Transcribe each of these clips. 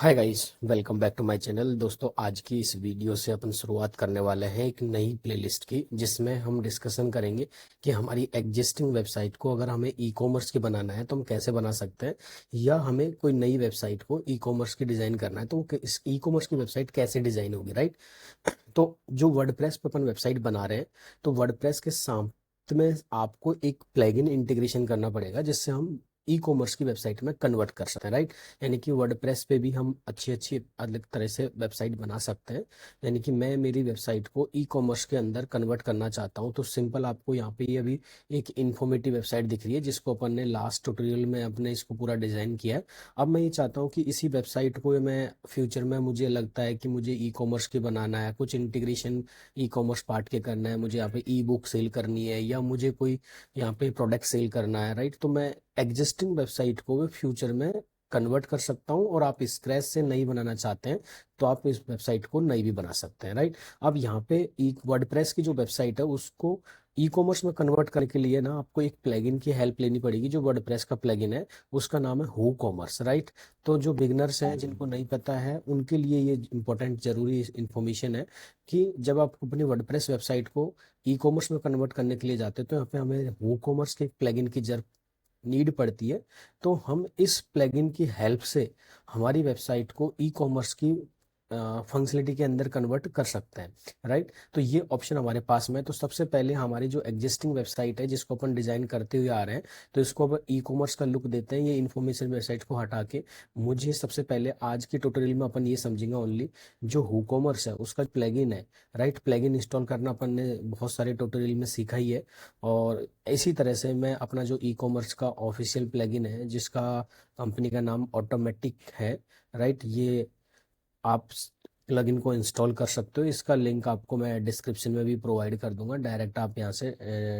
Hi guys, welcome back to my channel. दोस्तों, आज की इस वीडियो से अपन शुरुआत करने वाले हैं एक नई प्लेलिस्ट की, जिसमें हम डिस्कशन करेंगे कि हमारी एग्जिस्टिंग वेबसाइट को अगर हमें ई कॉमर्स की बनाना है तो हम कैसे बना सकते हैं, या हमें कोई नई वेबसाइट को ई कॉमर्स की डिज़ाइन करना है तो इस ई कॉमर्स की वेबसाइट कैसे डिज़ाइन होगी, राइट। तो जो वर्डप्रेस पे अपन वेबसाइट बना रहे हैं, तो वर्डप्रेस के साथ में आपको एक प्लगइन इंटीग्रेशन करना पड़ेगा जिससे हम ई कॉमर्स की वेबसाइट में कन्वर्ट कर सकते हैं, राइट। यानी कि वर्डप्रेस पे भी हम अच्छी अच्छी अलग तरह से वेबसाइट बना सकते हैं। यानी कि मैं मेरी वेबसाइट को ई कॉमर्स के अंदर कन्वर्ट करना चाहता हूँ, तो सिंपल आपको यहाँ पे ये अभी एक इन्फॉर्मेटिव वेबसाइट दिख रही है जिसको अपन ने लास्ट ट्यूटोरियल में अपने इसको पूरा डिज़ाइन किया है। अब मैं ये चाहता हूँ कि इसी वेबसाइट को मैं फ्यूचर में, मुझे लगता है कि मुझे ई कॉमर्स की बनाना है, कुछ इंटीग्रेशन ई कॉमर्स पार्ट के करना है, मुझे यहाँ पे ई बुक सेल करनी है, या मुझे कोई यहाँ पे प्रोडक्ट सेल करना है, राइट। तो मैं एग्जिस्टिंग वेबसाइट को भी फ्यूचर में कन्वर्ट कर सकता हूँ, और आप स्क्रैच से नई बनाना चाहते हैं तो आप इस वेबसाइट को नई भी बना सकते हैं, राइट। अब यहाँ पे ई वर्डप्रेस की जो वेबसाइट है उसको ई कॉमर्स में कन्वर्ट करने के लिए ना आपको एक प्लगइन की हेल्प लेनी पड़ेगी। जो वर्डप्रेस का प्लगइन है उसका नाम है हू कॉमर्स, राइट। तो जो बिगनर्स हैं, जिनको नहीं पता है, उनके लिए ये इंपॉर्टेंट जरूरी इंफॉर्मेशन है कि जब आप अपनी वर्डप्रेस वेबसाइट को ई कॉमर्स में कन्वर्ट करने के लिए जाते हैं तो यहाँ पे हमें हू कॉमर्स के प्लगइन की नीड पड़ती है। तो हम इस प्लगइन की हेल्प से हमारी वेबसाइट को ई कॉमर्स की फंक्शनलिटी के अंदर कन्वर्ट कर सकते हैं, राइट। तो ये ऑप्शन हमारे पास में है। तो सबसे पहले हमारी जो एग्जिस्टिंग वेबसाइट है जिसको अपन डिजाइन करते हुए आ रहे हैं, तो इसको अब ई कॉमर्स का लुक देते हैं। ये इन्फॉर्मेशन वेबसाइट को हटा के मुझे सबसे पहले आज के ट्यूटोरियल में अपन ये समझेंगे ओनली जो हू कॉमर्स है उसका प्लगइन है, राइट। प्लगइन इंस्टॉल करना अपन ने बहुत सारे ट्यूटोरियल में सीखा ही है। और इसी तरह से मैं अपना जो ई कॉमर्स का ऑफिशियल प्लगइन है जिसका कंपनी का नाम ऑटोमेटिक है, राइट, ये आप प्लगइन को इंस्टॉल कर सकते हो। इसका लिंक आपको मैं डिस्क्रिप्शन में भी प्रोवाइड कर दूंगा। डायरेक्ट आप यहाँ से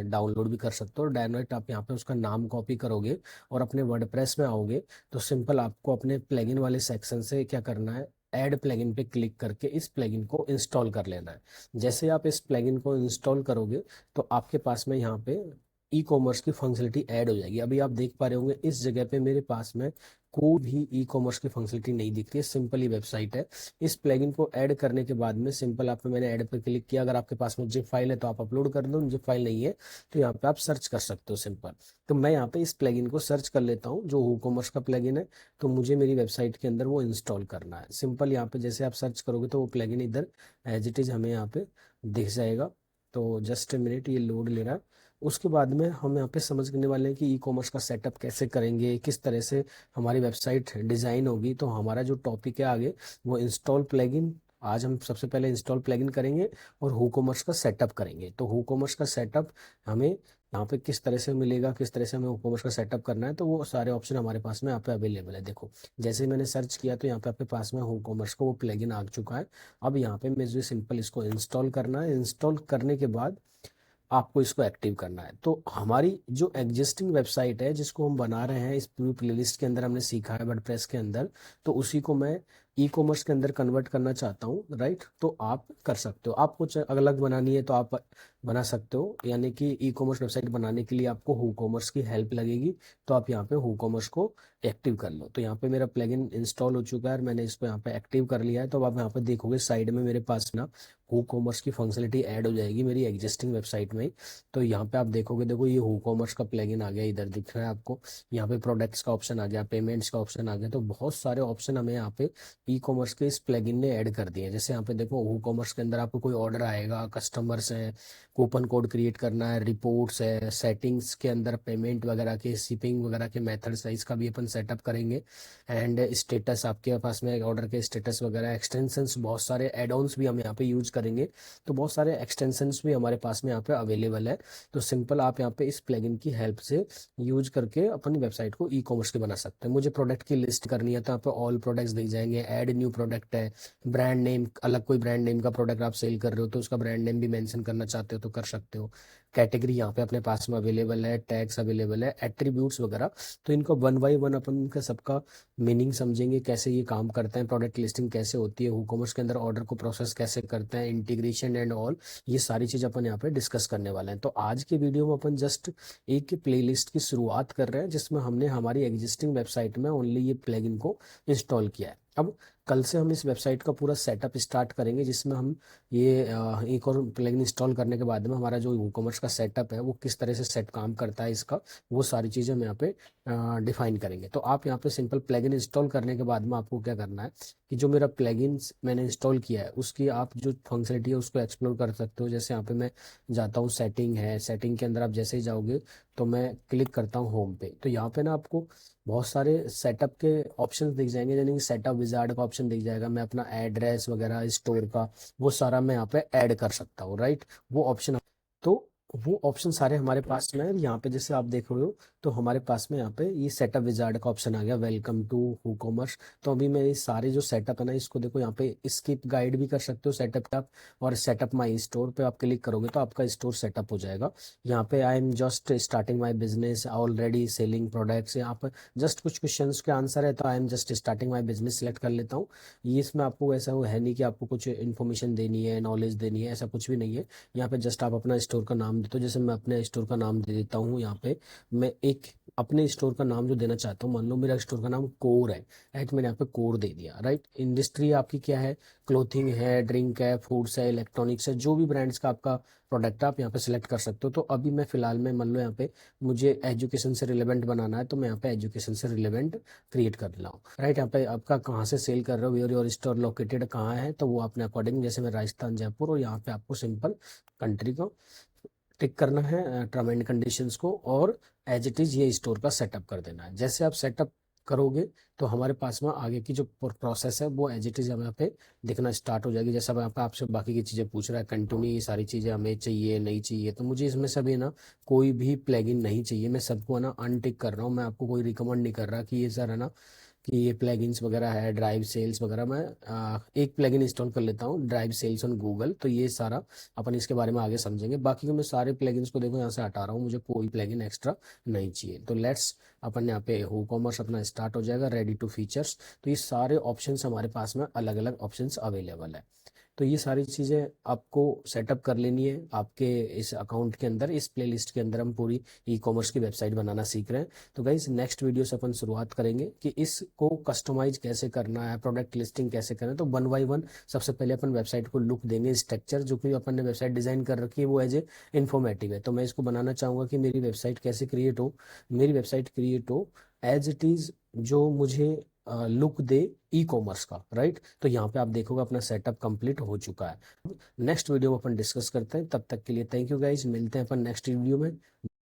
डाउनलोड भी कर सकते हो, और डायरेक्ट आप यहाँ पे उसका नाम कॉपी करोगे और अपने वर्डप्रेस में आओगे तो सिंपल आपको अपने प्लगइन वाले सेक्शन से क्या करना है, ऐड प्लगइन पे क्लिक करके इस प्लगइन को इंस्टॉल कर लेना है। जैसे आप इस प्लगइन को इंस्टॉल करोगे तो आपके पास में यहाँ पे ई कॉमर्स की फंक्शनलिटी ऐड हो जाएगी। अभी आप देख पा रहे होंगे इस जगह पे मेरे पास में कोई भी ई कॉमर्स की फंक्शनलिटी नहीं दिख रही है, सिंपल ही वेबसाइट है। इस प्लगइन को ऐड करने के बाद में सिंपल आप, मैंने ऐड पर क्लिक किया, अगर आपके पास में जिप फाइल है तो आप अपलोड कर दो, जिप फाइल नहीं है तो यहाँ पे आप सर्च कर सकते हो सिंपल। तो मैं यहाँ पे इस प्लगइन को सर्च कर लेता हूँ जो ई कॉमर्स का प्लगइन है, तो मुझे मेरी वेबसाइट के अंदर वो इंस्टॉल करना है। सिंपल यहाँ पे जैसे आप सर्च करोगे तो वो प्लगइन इधर एज इट इज हमें यहाँ पे दिख जाएगा। तो जस्ट ए मिनट, ये लोड ले रहा है। उसके बाद में हम यहाँ पे समझने वाले हैं कि ई कॉमर्स का सेटअप कैसे करेंगे, किस तरह से हमारी वेबसाइट डिज़ाइन होगी। तो हमारा जो टॉपिक है आगे वो इंस्टॉल प्लगइन। आज हम सबसे पहले इंस्टॉल प्लगइन करेंगे और हू कॉमर्स का सेटअप करेंगे। तो हू कॉमर्स का सेटअप हमें यहाँ पे किस तरह से मिलेगा, किस तरह से हमें हू कॉमर्स का सेटअप करना है, तो वो सारे ऑप्शन हमारे पास में यहाँ पे अवेलेबल है। देखो, जैसे ही मैंने सर्च किया तो यहाँ पे आपके पास में हू कॉमर्स का वो प्लगइन आ चुका है। अब यहाँ पे मुझे सिंपल इसको इंस्टॉल करना है। इंस्टॉल करने के बाद आपको इसको एक्टिव करना है। तो हमारी जो एग्जिस्टिंग वेबसाइट है जिसको हम बना रहे हैं, इस पूरी प्लेलिस्ट के अंदर हमने सीखा है वर्डप्रेस के अंदर, तो उसी को मैं ई कॉमर्स के अंदर कन्वर्ट करना चाहता हूँ, राइट। तो आप कर सकते हो, आपको अलग बनानी है तो आप बना सकते हो। यानी कि ई कॉमर्स वेबसाइट बनाने के लिए आपको हू कॉमर्स की हेल्प लगेगी। तो आप यहाँ पे हू कॉमर्स को एक्टिव कर लो। तो यहाँ पे मेरा प्लगइन इंस्टॉल हो चुका है और मैंने इसको यहाँ पे एक्टिव कर लिया है। तो अब आप यहाँ पे देखोगे साइड में मेरे पास ना हू कॉमर्स की फंक्शनलिटी ऐड हो जाएगी मेरी एग्जिस्टिंग वेबसाइट में ही। तो यहाँ पे आप देखोगे, देखो ये हू कॉमर्स का प्लगइन आ गया, इधर दिख रहा है आपको। यहाँ पे प्रोडक्ट्स का ऑप्शन आ गया, पेमेंट्स का ऑप्शन आ गया। तो बहुत सारे ऑप्शन हमें यहाँ पे ई कॉमर्स के इस प्लगइन ने ऐड कर दिए हैं। जैसे यहाँ पे देखो, हू कॉमर्स के अंदर आपको कोई ऑर्डर आएगा, कस्टमर्स हैं, कूपन कोड क्रिएट करना है, रिपोर्ट्स है, सेटिंग्स के अंदर पेमेंट वगैरह के, शिपिंग वगैरह के मेथड्स है, इसका भी अपन सेटअप करेंगे। एंड स्टेटस, आपके पास में ऑर्डर के स्टेटस वगैरह, एक्सटेंशंस, बहुत सारे एड ऑन्स भी हम यहाँ पे यूज करेंगे। तो बहुत सारे एक्सटेंशंस भी हमारे पास में यहाँ पे अवेलेबल है। तो सिंपल आप यहाँ पे इस प्लगइन की हेल्प से यूज करके अपनी वेबसाइट को ई कॉमर्स की बना सकते हैं। मुझे प्रोडक्ट की लिस्ट करनी है तो यहाँ पे ऑल प्रोडक्ट्स दिख जाएंगे, ऐड न्यू प्रोडक्ट है, ब्रांड नेम, अलग कोई ब्रांड नेम का प्रोडक्ट आप सेल कर रहे हो तो उसका ब्रांड नेम भी मेंशन करना चाहते हो तो कर सकते हो। कैटेगरी यहाँ पे अपने पास में अवेलेबल है, टैग्स अवेलेबल है, एट्रीब्यूट्स वगैरह। तो इनको वन बाय वन अपन इनका सबका मीनिंग समझेंगे, कैसे ये काम करते हैं, प्रोडक्ट लिस्टिंग कैसे होती है, ई कॉमर्स के अंदर ऑर्डर को प्रोसेस कैसे करते हैं, इंटीग्रेशन एंड ऑल, ये सारी चीज़ अपन यहाँ पे डिस्कस करने वाले हैं। तो आज के वीडियो में अपन जस्ट एक प्लेलिस्ट की शुरुआत कर रहे हैं जिसमें हमने हमारी एग्जिस्टिंग वेबसाइट में ओनली ये प्लगइन को इंस्टॉल किया है। अब कल से हम इस वेबसाइट का पूरा सेटअप स्टार्ट करेंगे जिसमें हम ये एक और प्लगइन इंस्टॉल करने के बाद में हमारा जो ई कॉमर्स का सेटअप है वो किस तरह से सेट काम करता है इसका, वो सारी चीज़ें हम यहाँ पे डिफाइन करेंगे। तो आप यहाँ पे सिंपल प्लगइन इंस्टॉल करने के बाद में आपको क्या करना है कि जो मेरा प्लगइन मैंने इंस्टॉल किया है उसकी आप जो फंक्शनलिटी है उसको एक्सप्लोर कर सकते हो। जैसे यहाँ पे मैं जाता हूँ, सेटिंग है, सेटिंग के अंदर आप जैसे ही जाओगे तो मैं क्लिक करता हूँ होम पे, तो यहाँ पे ना आपको बहुत सारे सेटअप के ऑप्शंस दिख जाएंगे, यानी कि सेटअप विजार्ड का ऑप्शन दिख जाएगा। मैं अपना एड्रेस वगैरह स्टोर का वो सारा मैं यहाँ पे ऐड कर सकता हूँ, राइट। वो ऑप्शन, तो वो ऑप्शन सारे हमारे पास में है। यहाँ पे जैसे आप देख रहे हो तो हमारे पास में यहाँ पे ये सेटअप विजार्ड का ऑप्शन आ गया, वेलकम टू ई कॉमर्स। तो अभी मैं ये सारे जो सेटअप है ना इसको देखो, यहाँ पे स्किप गाइड भी कर सकते हो सेटअप का आप, और सेटअप माई स्टोर पे आप क्लिक करोगे तो आपका स्टोर सेटअप हो जाएगा। यहाँ पे I am just starting my business already selling products, यहाँ पे जस्ट कुछ क्वेश्चन के आंसर है, तो I am just starting my business select कर लेता हूँ। ये इसमें आपको ऐसा वो है नहीं कि आपको कुछ इन्फॉर्मेशन देनी है, नॉलेज देनी है, ऐसा कुछ भी नहीं है। यहाँ पे जस्ट आप अपना स्टोर का नाम देते हो, जैसे मैं अपने स्टोर का नाम दे देता हूँ। यहाँ पे मैं एक अपने स्टोर का नाम जो देना चाहता हूँ, मान लो मेरा स्टोर का नाम कोर है, राइट, मैंने यहाँ पे कोर दे दिया, राइट। इंडस्ट्री आपकी क्या है, क्लोथिंग है, ड्रिंक है, फूड्स है, इलेक्ट्रॉनिक्स है, जो भी ब्रांड्स का आपका प्रोडक्ट है आप यहाँ पे सिलेक्ट कर सकते हो। तो अभी मैं फिलहाल में मान लो यहाँ पे मुझे एजुकेशन से रिलेवेंट बनाना है, तो मैं यहाँ पे एजुकेशन से रिलेवेंट क्रिएट कर रहा हूँ, राइट। यहाँ पे आपका कहाँ से सेल कर रहे हो, वेयर योर स्टोर लोकेटेड कहाँ है, तो वो अपने अकॉर्डिंग, जैसे मैं राजस्थान जयपुर, और यहाँ पे आपको सिंपल कंट्री को टिक करना है, टर्म एंड कंडीशंस को, और एज इट इज ये स्टोर का सेटअप कर देना है। जैसे आप सेटअप करोगे तो हमारे पास में आगे की जो प्रोसेस है वो एज इट इज हमें यहाँ पे दिखना स्टार्ट हो जाएगी। जैसे अब यहाँ पे आपसे बाकी की चीज़ें पूछ रहा है, कंटिन्यू ये सारी चीज़ें हमें चाहिए नहीं चाहिए, तो मुझे इसमें से भी ना कोई भी प्लगइन नहीं चाहिए, मैं सबको ना अनटिक कर रहा हूँ। मैं आपको कोई रिकमेंड नहीं कर रहा कि ये सर है ना कि ये प्लगइन्स वगैरह है, ड्राइव सेल्स वगैरह। मैं एक प्लगइन इंस्टॉल कर लेता हूँ, ड्राइव सेल्स ऑन गूगल, तो ये सारा अपन इसके बारे में आगे समझेंगे। बाकी के मैं सारे प्लगइन्स को देखो यहाँ से हटा रहा हूँ, मुझे कोई प्लगइन एक्स्ट्रा नहीं चाहिए। तो लेट्स अपन यहाँ पे ई कॉमर्स अपना स्टार्ट हो जाएगा, रेडी टू फीचर्स। तो ये सारे ऑप्शंस हमारे पास में अलग अलग ऑप्शंस अवेलेबल है। तो ये सारी चीज़ें आपको सेटअप कर लेनी है आपके इस अकाउंट के अंदर। इस प्लेलिस्ट के अंदर हम पूरी ई कॉमर्स की वेबसाइट बनाना सीख रहे हैं। तो गाइज नेक्स्ट वीडियो से अपन शुरुआत करेंगे कि इसको कस्टमाइज कैसे करना है, प्रोडक्ट लिस्टिंग कैसे करना है। तो वन बाई वन सबसे पहले अपन वेबसाइट को लुक देंगे, स्ट्रक्चर जो कि अपन ने वेबसाइट डिजाइन कर रखी है वो एज ए इन्फॉर्मेटिव है। तो मैं इसको बनाना चाहूँगा कि मेरी वेबसाइट कैसे क्रिएट हो, मेरी वेबसाइट क्रिएट हो एज इट इज़, जो मुझे लुक दे ई कॉमर्स का, राइट। तो यहाँ पे आप देखोगे अपना सेटअप कंप्लीट हो चुका है। नेक्स्ट वीडियो में अपन डिस्कस करते हैं, तब तक के लिए थैंक यू गाइज, मिलते हैं अपन नेक्स्ट वीडियो में।